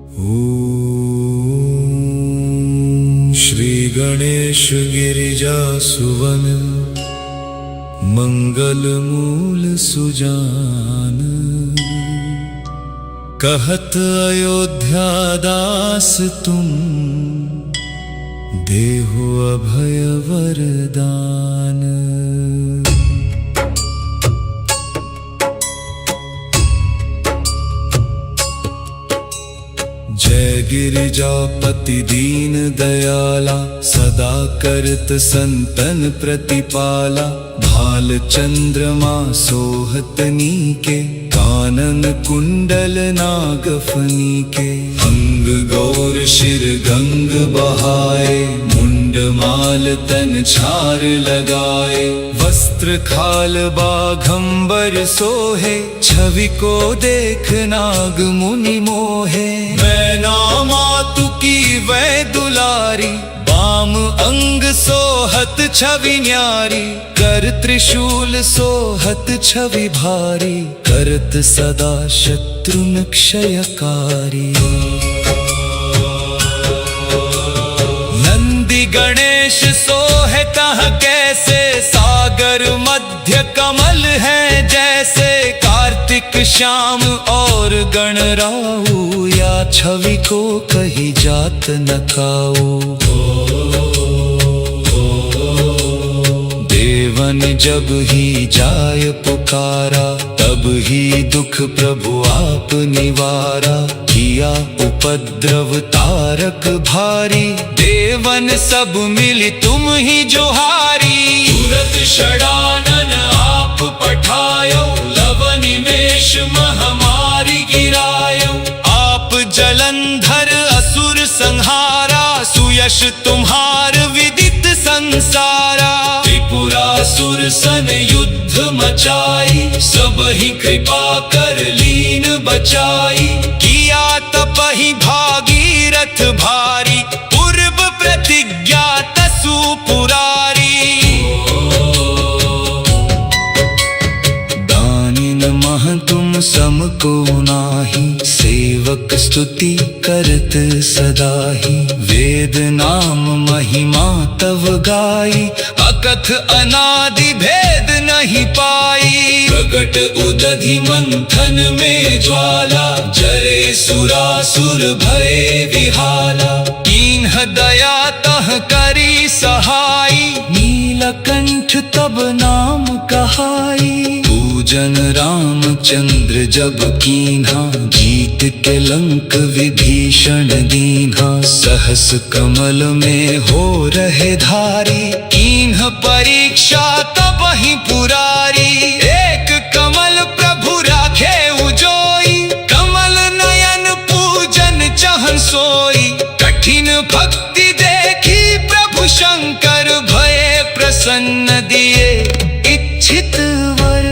ओम श्री गणेश गिरिजा सुवन मंगल मूल सुजान। कहत अयोध्या दास तुम देहु अभय वरदान। जय गिरिजापति दीन दयाला, सदा करत संतन प्रतिपाला। भाल चंद्रमा सोहतनी के, कानन कुंडल नागफनी के। अंग गौर शिर गंग बहाए, मुंड माल तन छार लगाए। वस्त्र खाल बाघंबर सोहे, छवि को देख नाग मुनि मोहे। मैना मातु की वै दुलारी, बाम अंग सोहत छवि न्यारी। कर त्रिशूल सोहत छवि भारी, करत सदा शत्रुन क्षयकारी। नंदी गणेश सोहे तह कैसे, सागर मध्य कमल है जैसे। कार्तिक श्याम और गणराऊ, या छवि को कही जात न काऊ। देवन जब ही जाय पुकारा, तब ही दुख प्रभु आप निवारा। किया उपद्रव तारक भारी, देवन सब मिली तुम ही जोहारी। तुरत षडानन आप पठायो, लव निमेष महामारी गिरायो। आप जलंधर असुर संहारा, सुयश तुम्हार विदित संसारा। त्रिपुरासुर सन युद्ध मचाई, सब ही कृपा कर लीन बचाई। किया तपहि भागीरथ भारी, पूर्व प्रतिज्ञा तसु पुरारी। दानिन मह तुम सम को नाही, सेवक स्तुति करत सदा ही। वेद नाम महिमा तव गाई, अकथ अनादि भेद नहीं पाई। प्रगट उदधि मंथन में ज्वाला, जरे सुरासुर भये विहाला। कीन्ह दया तह करी सहाई, नीलकंठ तब नाम कहाई। पूजन रामचंद्र जब कीन्हा, जीत के लंक विभीषण दीन्हा। सहस कमल में हो रहे धारी, कीन्ह परीक्षा तब ही पुरारी। एक कमल प्रभु राखे उजोई, कमल नयन पूजन चहन सोई। कठिन भक्ति देखी प्रभु शंकर, भये प्रसन्न दिए इच्छित वर।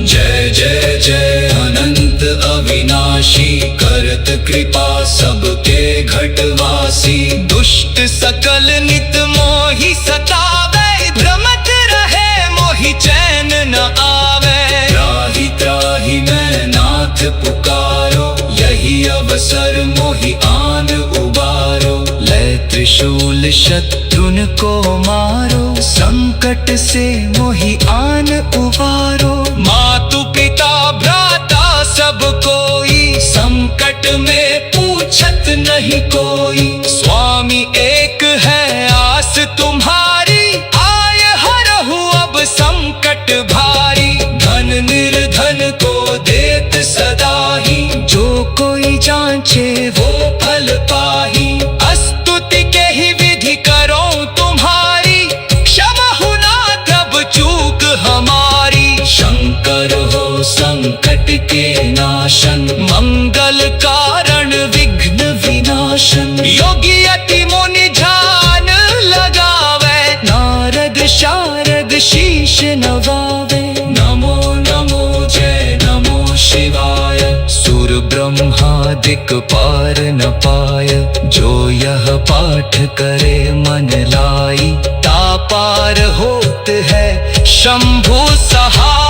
जय जय जय अनंत अविनाशी, करत कृपा सबके घटवासी। दुष्ट सकल नित मोहि सतावे, भ्रमत रहे मोहि चैन न आवे। त्राहि त्राहि मैं नाथ पुकारो, यही अवसर मोहि आन उबारो। लय त्रिशूल शत्रुन को मारो, संकट से मोहि आन उबारो। मातु पिता भ्राता सब कोई, संकट में पूछत नहीं कोई। स्वामी एक है आस तुम्हारी, आय हरहु अब संकट भारी। धन निर्धन को देत सदा ही, जो कोई जांचे वो फल पाही। स्तुति के ही विधि करो तुम्हारी, क्षमा हुना तब चूक हमारी। शंकर हो संकट के नाशन, मंगल कारण विघ्न विनाशन। योगी अति मुनि ध्यान लगावे, नारद शारद शीश नवावे। नमो नमो जय नमो शिवाय, सुर ब्रह्मादिक पार न पाय। जो यह पाठ करे मन लाई, तापार होत है शंभु सहाय।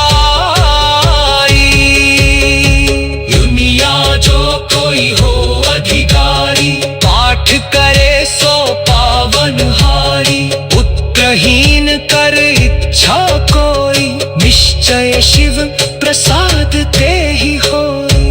साधते ही होए।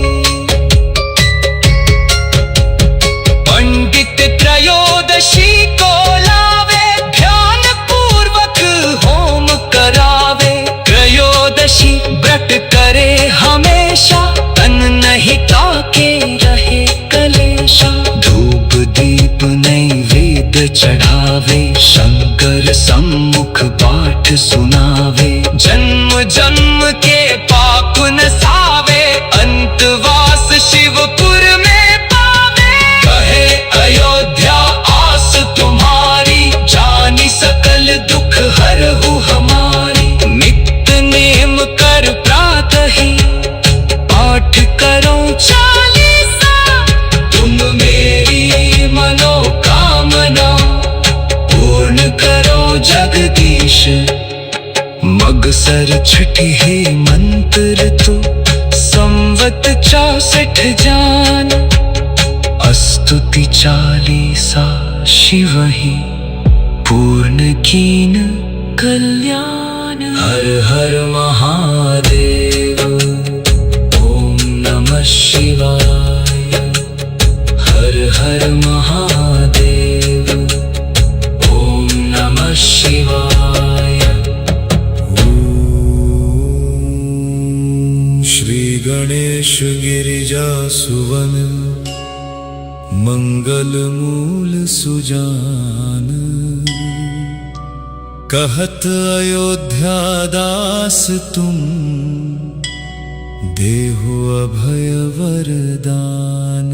पंडित त्रयोदशी को लावे, ध्यान पूर्वक होम करावे। त्रयोदशी व्रत करे हमेशा, तन नहीं ताके रहे कलेशा। धूप दीप नैवेद्य चढ़ावे, शंकर सम्मुख पाठ सुनावे। जन्म जन्म के पाप नसावे, अंतवास शिवपुर में पावे। कहे अयोध्या आस तुम्हारी, जानी सकल दुख हरहु हमारी। नित्य नेम कर प्रातः ही, पाठ करो चालीसा। तुम मेरी मनोकामना, पूर्ण करो जगदीश। मगसर छठी हे मंत्र तो, संवत 64 जान। स्तुति चालीसा शिव ही, पूर्ण कीन कल्याण। हर हर महादेव, ओम नमः शिवाय। हर हर महादेव, ओम नमः शिवाय। श्री गणेश गिरिजा सुवन, मंगल मूल सुजान। कहत अयोध्या दास तुम, देहु अभय वरदान।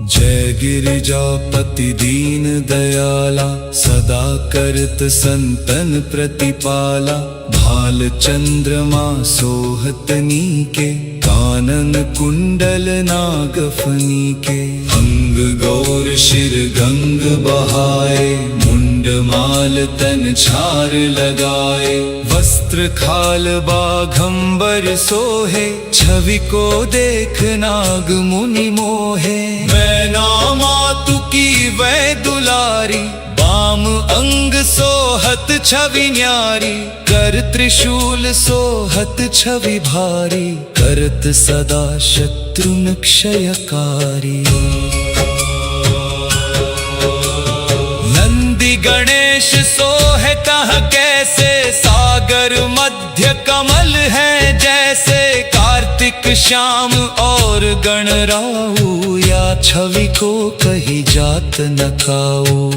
जय गिरिजापति दीन दयाला, सदा करत संतन प्रतिपाला। भाल चंद्रमा सोहतनी के, कानन कुंडल नागफनी के। अंग गौर शिर गंग बहाए, मुंड माल तन छार लगाए। वस्त्र खाल बाघंबर सोहे, छवि को देख नाग मुनि मोहे। मैना मातु की वै दुलारी, बाम अंग सोहत छवि न्यारी। कर त्रिशूल सोहत छवि भारी, करत सदा शत्रुन क्षयकारी। नंदी गणेश सोहे तह कैसे, सागर मध्य कमल है जैसे। कार्तिक श्याम और गणराऊ, या छवि को कही जात न काऊ।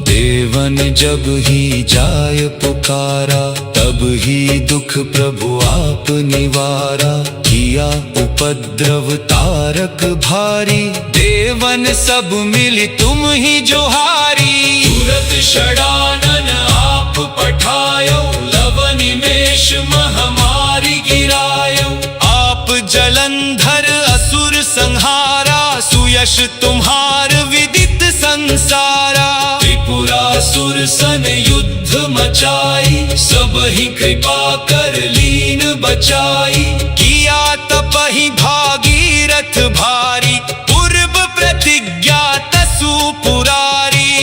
देवन जब ही जाय पुकारा, तब ही दुख प्रभु आप निवारा। किया उपद्रव तारक भारी, देवन सब मिली तुम ही जोहारी। तुरत षडानन आप पठायो, लव निमेष महामारी गिरायो। आप जलंधर असुर संहारा, सुयश तुम्हार विदित संसारा। त्रिपुरासुर सन युद्ध मचाई, सब ही कृपा कर लीन बचाई। किया तपहि भागीरथ भारी, पूर्व प्रतिज्ञा तसु पुरारी।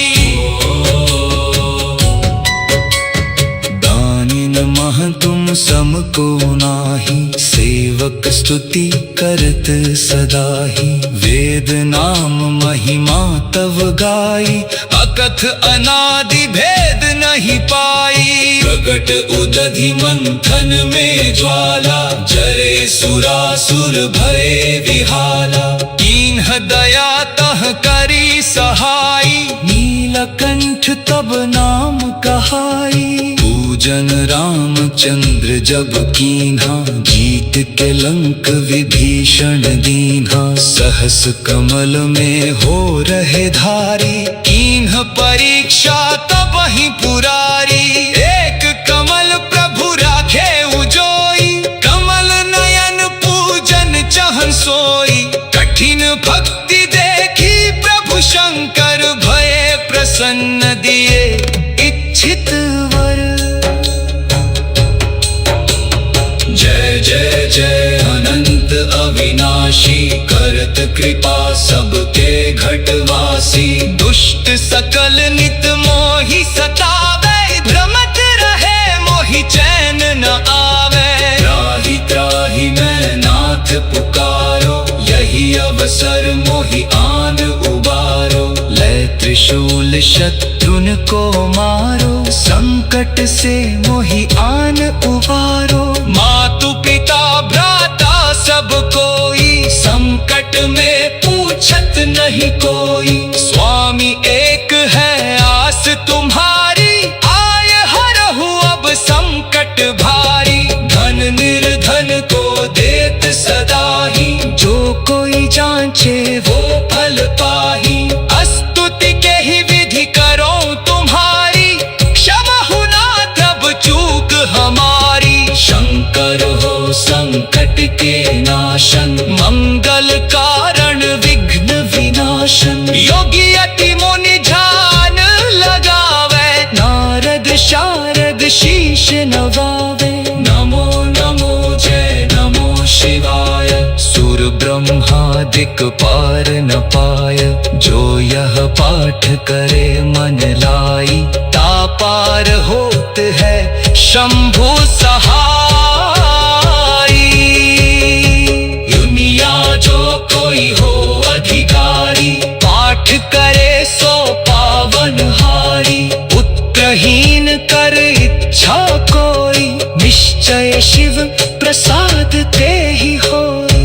दानिन मह तुम सम को नाही, सेवक स्तुति करत सदाही। वेद नाम महिमा तव गाई, अकथ अनादि भेद नहीं पाई। प्रगट उदधि मंथन में ज्वाला, जरे सुरासुर भये विहाला। कीन्ह दया तह करी सहाई, नीलकंठ तब नाम कहाई। पूजन रामचंद्र जब कीन्हा, जीत के लंक विभीषण दीन्हा। सहस कमल में हो रहे धारी, कीन्ह परीक्षा तब ही पुरारी। एक कमल प्रभु राखे उजोई, कमल नयन पूजन चहन सोई। कठिन भक्ति देखी प्रभु शंकर, भये प्रसन्न दिए इच्छित वर। जय जय जय अनंत अविनाशी, करत कृपा सबके दुष्ट सकल नित मोहि सतावे, भ्रमत रहे मोहि चैन न आवे। त्राहि त्राहि मैं नाथ पुकारो, यही अवसर मोहि आन उबारो। ले त्रिशूल शत्रुन को मारो, संकट से मोहि आन उबारो। मातु पिता भ्राता सब कोई, संकट में पूछत नहीं कोई। स्वामी एक है आस तुम्हारी, आय हरहु अब संकट भारी। धन निर्धन को देत सदाही, जो कोई जांचे वो फल पाही। स्तुति के ही विधि करो तुम्हारी, क्षमा हुना तब चूक हमारी। शंकर हो संकट के नाशन, मंगल कारण विघ्न विनाशन। योगी अति मुनि ध्यान लगावे, नारद शारद शीश नवावे। नमो नमो जय नमो शिवाय। सुर ब्रह्मादिक पार न पाय, जो यह पाठ करे मन लाई। तापार होत है शंभु सहाई, दुनिया जो कोई हो अधिकारी, पाठ करे सो पावन हारी। पुत्रहीन कर इच्छा कोई, निश्चय शिव प्रसाद ते ही होई।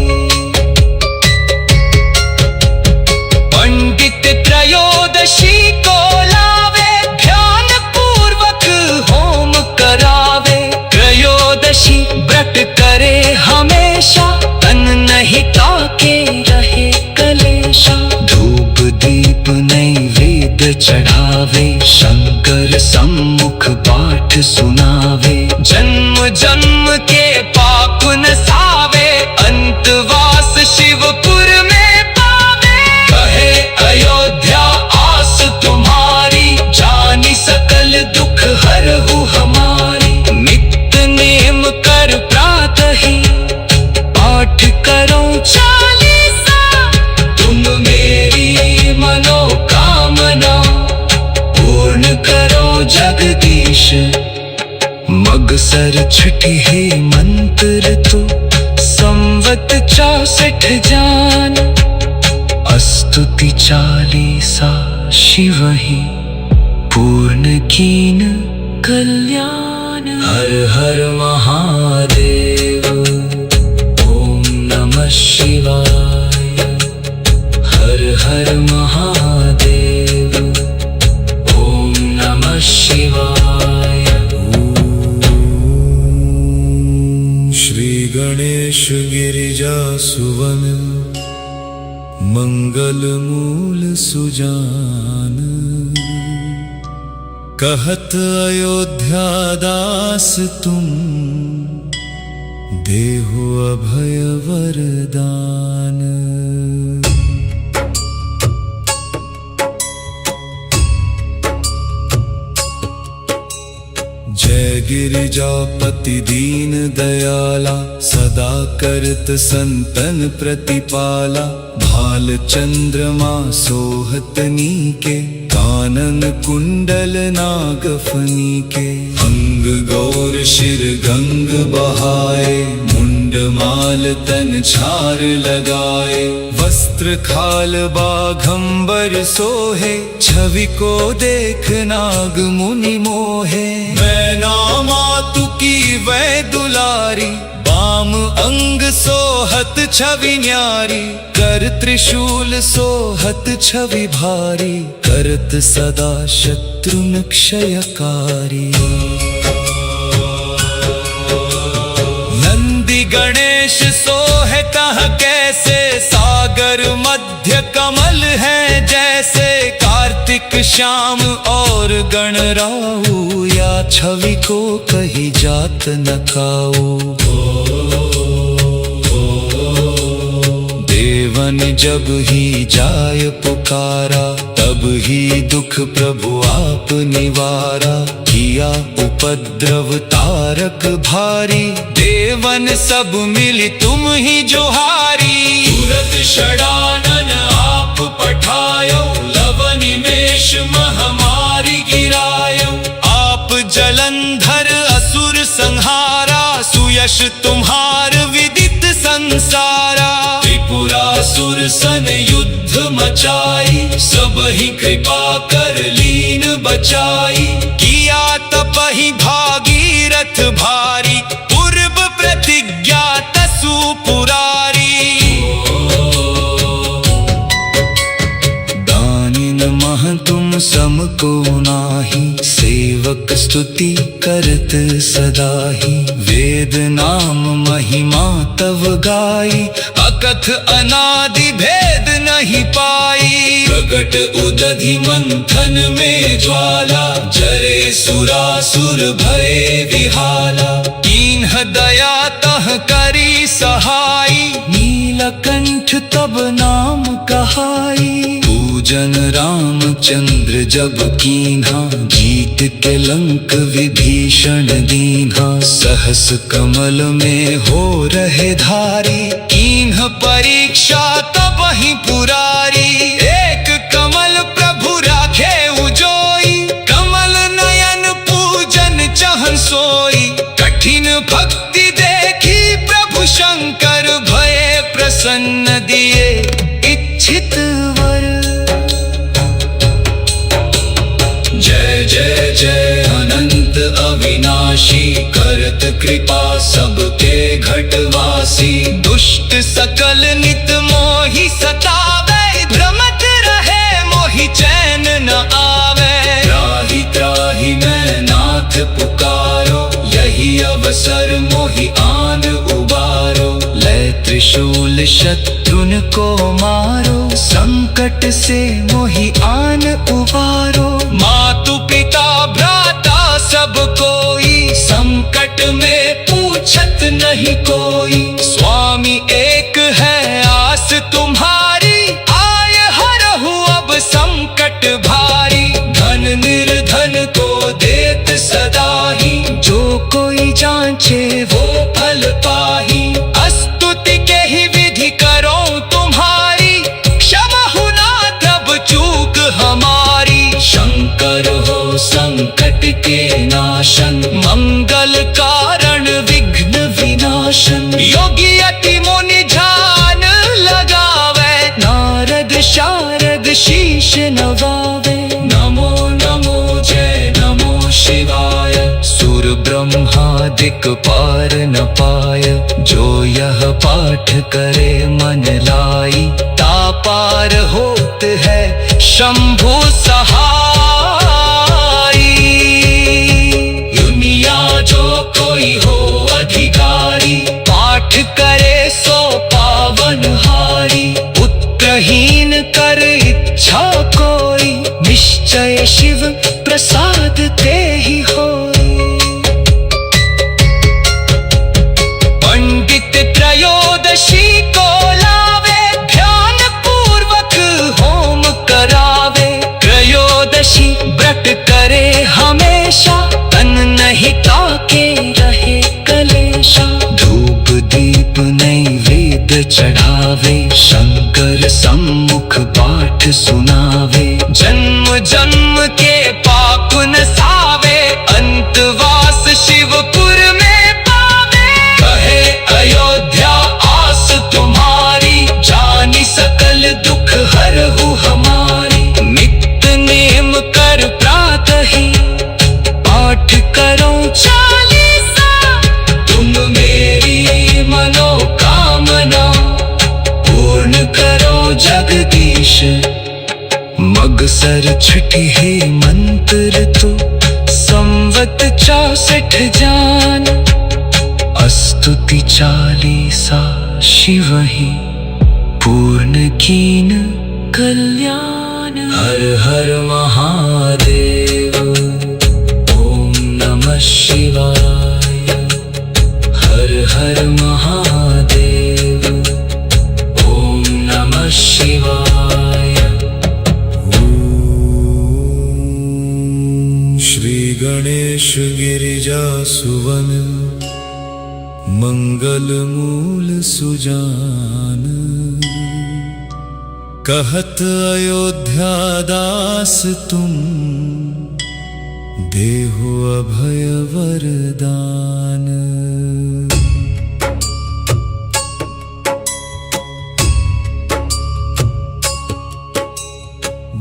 पंडित त्रयोदशी को लावे, ध्यान पूर्वक होम करावे। त्रयोदशी व्रत करे हमेशा, तन नहीं ताके रहे कलेशा। धूप दीप नैवेद्य चढ़ावे, शंकर सम्मुख पाठ सुनावे। जन्म जन्म के पाप नसावे, अंतवास शिवपुर में पावे। कहे अयोध्या आस तुम्हारी, जानी सकल दुख हरहु हमारी। नित्य नेम कर प्रातः ही, पाठ करो चालीसा। तुम मेरी मनोकामना पूर्ण करो जगदीश। मगसर छठी है मंत्र तो, संवत 64 जान। स्तुति चालीसा शिव ही, पूर्ण कीन कल्याण। हर हर महादेव, ओम नमः शिवाय। हर हर महादेव, ओम नमः शिवाय। श्री गणेश गिरिजा सुवन, मंगल मूल सुजान। कहत अयोध्या दास तुम, देहु अभय वरदान। जय गिरिजापति दीन दयाला, सदा करत संतन प्रतिपाला। भाल चंद्रमा सोहतनी के, कानन कुंडल नागफनी के। अंग गौर शिर गंग बहाए, मुंड माल तन छार लगाए। वस्त्र खाल बाघंबर सोहे, छवि को देख नाग मुनि मोहे। मैं नामातु की वै दुलारी, बाम अंग सोहत छवि न्यारी। कर त्रिशूल सोहत छवि भारी, करत सदा शत्रुन क्षयकारी। नंदी गणेश सोहे तह कैसे, सागर मध्य कमल है जैसे। कार्तिक श्याम और गणराऊ, या छवि को कही जात न काऊ। देवन जब ही जाय पुकारा, तब ही दुख प्रभु आप निवारा। किया उपद्रव तारक भारी, देवन सब मिली तुम ही जोहारी। तुरत षडानन आप पठायो, लवनि में यश तुम्हार विदित संसारा। त्रिपुरासुर सन युद्ध मचाई, सब ही कृपा कर लीन बचाई। किया तपहि भागीरथ भारी, पूर्व प्रतिज्ञा तसु पुरारी। दानिन मह तुम सम को नाही, सेवक स्तुति करत सदाही। वेद नाम महिमा तव गाई, अकथ अनादि भेद नहीं पाई। प्रगट उदधि मंथन में ज्वाला, जरे सुरासुर भये विहाला। कीन्ह दया तह करी सहाई, नीलकंठ तब नाम कहाई। पूजन रामचंद्र जब कीन्हा, जीत के लंक विभीषण दीन्हा। सहस कमल में हो रहे धारी, कीन्ह परीक्षा तब ही पुरारी। एक कमल प्रभु राखे उजोई, कमल नयन पूजन चहन सोई। कठिन भक्ति देखी प्रभु शंकर, भये प्रसन्न दिए इच्छित वर। जय जय जय अनंत अविनाशी, करत कृपा सबके घटवासी। दुष्ट सकल नित मोहि सतावे, भ्रमत रहे मोहि चैन न आवे। त्राहि त्राहि मैं नाथ पुकारो, यही अवसर मोहि आन उबारो। लय त्रिशूल शत्रुन को मारो, संकट से मोहि आन उबारो। मातु पिता भ्राता सब कोई, संकट में पूछत नहीं कोई। स्वामी एक है आस तुम्हारी, आय हरहु अब संकट भारी। धन निर्धन को देत सदाही, जो कोई जांचे वो फल पाही। स्तुति के ही विधि करो तुम्हारी, क्षमा हुना तब चूक हमारी। शंकर हो संकट के नाशन, मंगल कारण विघ्न विनाशन। योगी अति मुनि ध्यान लगावे, नारद शारद शीश नवावे। नमो नमो जय नमो शिवाय, सुर ब्रह्मादिक पार न पाय। जो यह पाठ करे मन लाई, तापार होत है शंभु सहाई। दुनिया जो कोई हो अधिकारी, पाठ करे सो पावन हारी। पुत्रहीन कर इच्छा कोई, निश्चय शिव प्रसाद ते ही होई। पंडित त्रयोदशी को लावे, ध्यान पूर्वक होम करावे। त्रयोदशी व्रत करे हमेशा, तन नहीं ताके रहे कलेशा। धूप दीप नैवेद्य चढ़ावे, शंकर सम्मुख पाठ सुनावे। जन्म जन्म के पाप नसावे, अंतवास शिवपुर में पावे। कहे अयोध्या आस तुम्हारी, जानी सकल दुख हरहु हमारी। नित्य नेम कर प्रातः ही, पाठ करो चालीसा। तुम मेरी मनोकामना, पूर्ण करो जगदीश। मगसर छठी है मंत्र तो, संवत 64 जान। स्तुति चालीसा शिव ही, पूर्ण कीन कल्याण। हर हर महादेव, ओम नमः शिवाय। हर हर महादेव, ओम नमः शिवाय। श्री गणेश गिरिजा सुवन, मंगल मूल सुजान। कहत अयोध्या दास तुम, देहु अभय वरदान।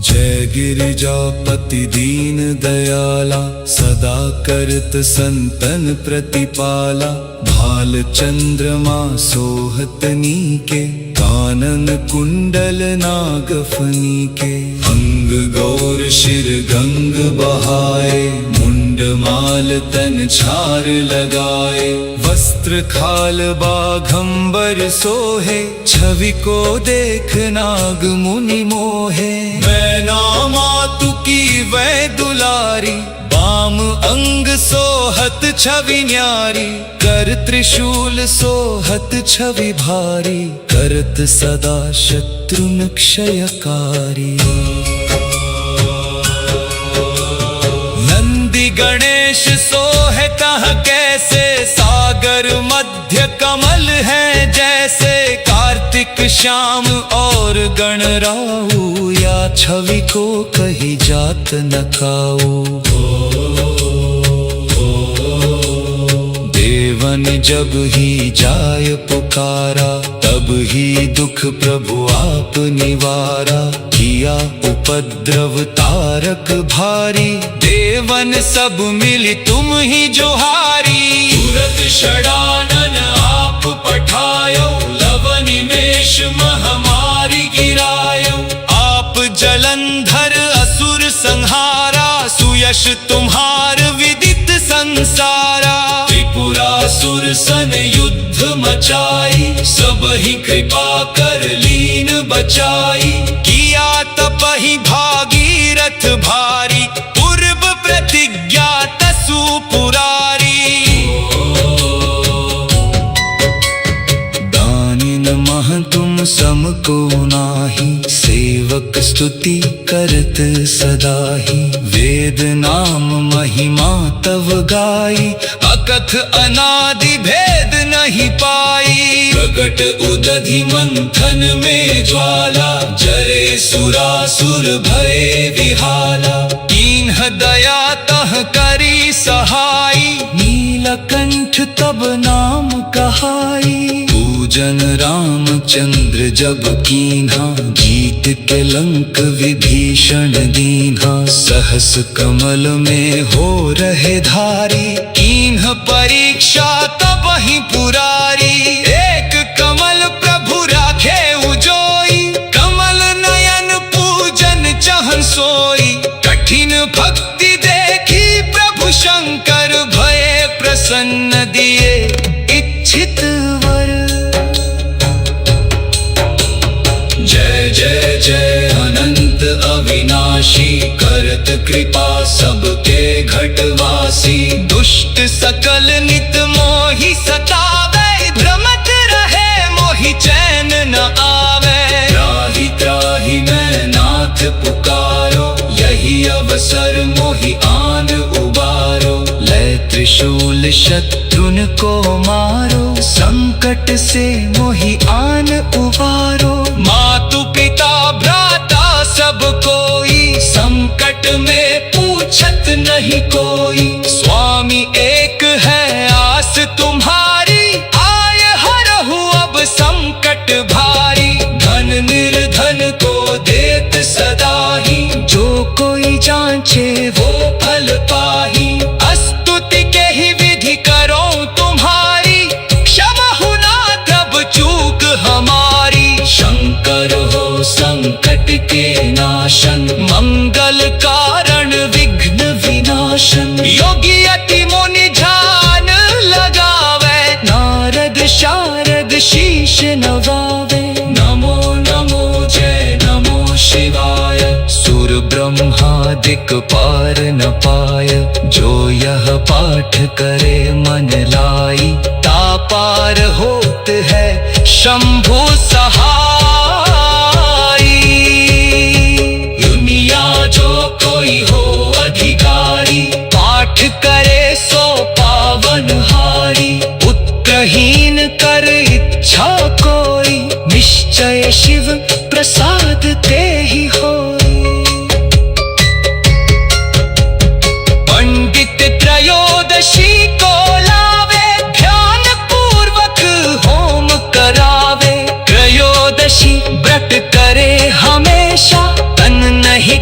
जय गिरिजापति दीन दयाला, सदा करत संतन प्रतिपाला। भाल चंद्रमा सोहतनी के, कानन कुंडल नागफनी के। अंग गौर शिर गंग बहाए, मुंड माल तन छार लगाए। वस्त्र खाल बाघंबर सोहे, छवि को देख नाग मुनि मोहे। मैना मातु की वै दुलारी, बाम अंग सोहत छवि न्यारी। कर त्रिशूल सोहत छवि भारी, करत सदा शत्रुन क्षयकारी। नंदी गणेश सोहे तह कैसे, सागर मध्य कमल है जैसे। कार्तिक श्याम और गणराऊ, या छवि को कही जात न काऊ। देवन जब ही जाय पुकारा, तब ही दुख प्रभु आप निवारा। किया उपद्रव तारक भारी, देवन सब मिली तुम ही जोहारी। तुरत षडानन आप पठायो, लव निमेष महामारी गिरायो। आप जलंधर असुर संहारा, सुयश तुम्हार विदित संसारा। त्रिपुरासुर सन युद्ध मचाई, सब ही कृपा कर लीन बचाई। किया तपहि भागीरथ भारी, पूर्व प्रतिज्ञा तसु पुरारी। दानिन मह तुम सम को नाही, सेवक स्तुति करत सदाही। वेद नाम महिमा तव गाई, अकथ अनादि भेद नहीं पाई। प्रगट उदधि मंथन में ज्वाला, जरे सुरासुर भये विहाला। कीन्ह दया तह करी सहाई, नीलकंठ तब नाम कहाई। पूजन रामचंद्र जब कीन्हा, जीत के लंक विभीषण दीन्हा। सहस कमल में हो रहे धारी, कीन्ह परीक्षा तब ही पुरारी। एक कमल प्रभु राखे उजोई, कमल नयन पूजन चहन सोई। कठिन भक्ति देखी प्रभु शंकर, भये प्रसन्न दिए इच्छित वर। जय जय जय अनंत अविनाशी, करत कृपा सबके घटवासी। दुष्ट सकल नित मोहि सतावे, भ्रमत रहे मोहि चैन न आवे। त्राहि त्राहि मैं नाथ पुकारो, यही अवसर मोहि आन उबारो। लय त्रिशूल शत्रुन को मारो, संकट से मोहि आन उबारो। मातु पिता भ्राता सब कोई, संकट में पूछत नहीं कोई। स्वामी एक है आस तुम्हारी, आय हरहु अब संकट भारी। धन निर्धन को देत सदा ही, जो कोई जांचे वो फल पाही। स्तुति के ही विधि करो तुम्हारी, क्षमा हुना तब चूक हमारी। शंकर हो संकट के नाशन, मंगल कारण विघ्न विनाशन। योगी अति मुनि ध्यान लगावे, नारद शारद शीश नवावे। नमो नमो जय नमो शिवाय, सुर ब्रह्मादिक पार न पाय। जो यह पाठ करे मन लाई, तापार होत है शंभु सहाय। दुनिया जो कोई हो अधिकारी, पाठ करे सो पावन हारी। पुत्रहीन कर इच्छा कोई, निश्चय शिव प्रसाद ते ही होई। पंडित त्रयोदशी को लावे, ध्यान पूर्वक होम करावे। त्रयोदशी व्रत करे हमेशा, तन नहीं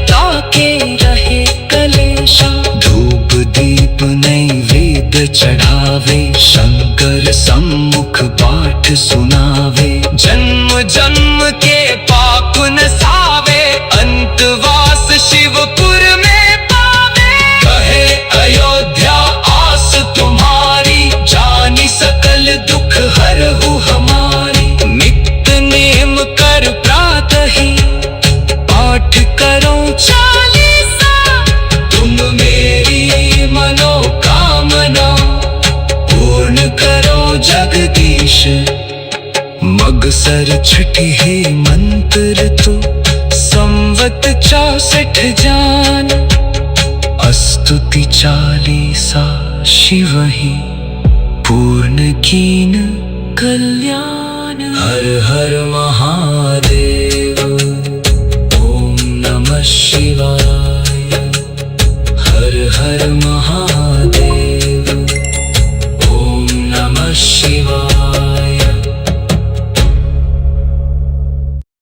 लागे रहे कलेशा। धूप दीप नैवेद्य चढ़ावे, शंकर सम्मुख पाठ सुनावे। जन्म जन्म के पाप नसावे, अंतवास शिवपुर में पावे। कहे अयोध्या आस तुम्हारी, जानी सकल दुख हरहु हमारी। नित्य नेम कर प्रातः ही, पाठ करो चालीसा। तुम मेरी मनोकामना, पूर्ण करो जगदीश। मगसर छठी है मंत्र तो, संवत 64 जान। स्तुति चालीसा शिव ही, पूर्ण कीन कल्याण। हर हर महादेव, ओम नमः शिवाय। हर हर